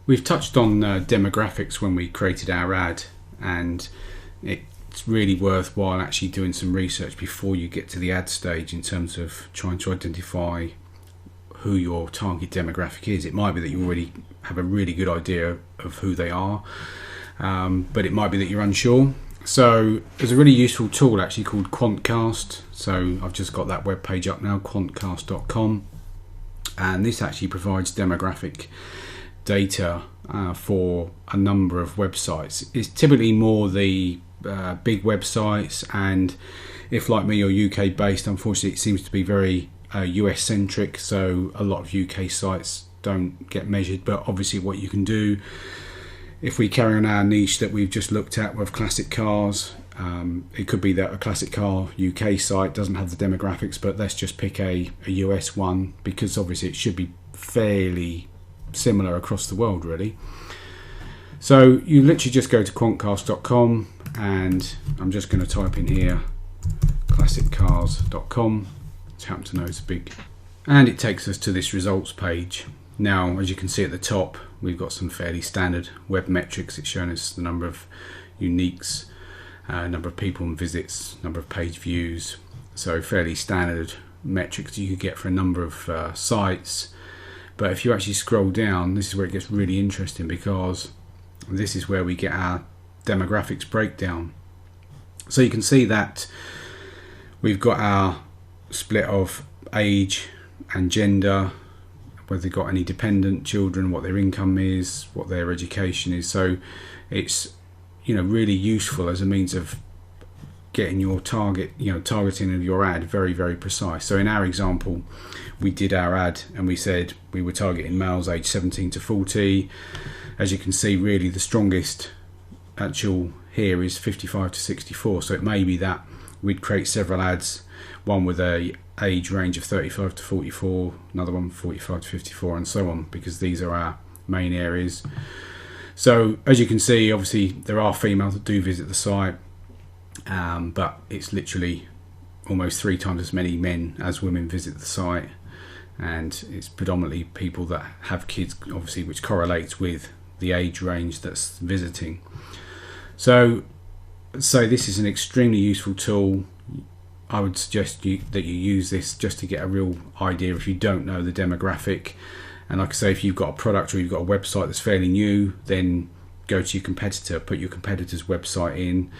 We've touched on demographics when we created our ad, and it's really worthwhile actually doing some research before you get to the ad stage in terms of trying to identify who your target demographic is. It might be that you already have a really good idea of who they are, but it might be that you're unsure. So there's a really useful tool actually called Quantcast. So I've just got that web page up now, quantcast.com, and this actually provides demographic data for a number of websites. It's typically more the big websites, and if like me you're UK based, unfortunately it seems to be very US centric, so a lot of UK sites don't get measured. But obviously what you can do, if we carry on our niche that we've just looked at with classic cars, it could be that a classic car UK site doesn't have the demographics, but let's just pick a US one, because obviously it should be fairly similar across the world really. So you literally just go to quantcast.com, and I'm just going to type in here classiccars.com. I happen to know it's big, and it takes us to this results page. Now, as you can see at the top, we've got some fairly standard web metrics. It's showing us the number of uniques, number of people and visits, number of page views, so fairly standard metrics you could get for a number of sites. But if you actually scroll down, this is where it gets really interesting, because this is where we get our demographics breakdown. So you can see that we've got our split of age and gender, whether they've got any dependent children, what their income is, what their education is. So it's really useful as a means of getting your targeting of your ad very, very precise. So in our example, we did our ad and we said we were targeting males aged 17 to 40. As you can see, really the strongest actual here is 55 to 64. So it may be that we'd create several ads, one with a age range of 35 to 44, another one 45 to 54, and so on, because these are our main areas. So as you can see, obviously there are females that do visit the site, but it's literally almost 3 times as many men as women visit the site, and it's predominantly people that have kids, obviously, which correlates with the age range that's visiting. So this is an extremely useful tool. I would suggest that you use this just to get a real idea if you don't know the demographic. And like I say, if you've got a product or you've got a website that's fairly new, then go to your competitor, put your competitor's website in,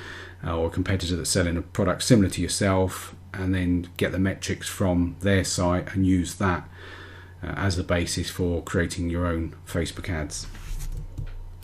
or a competitor that's selling a product similar to yourself, and then get the metrics from their site and use that as the basis for creating your own Facebook ads.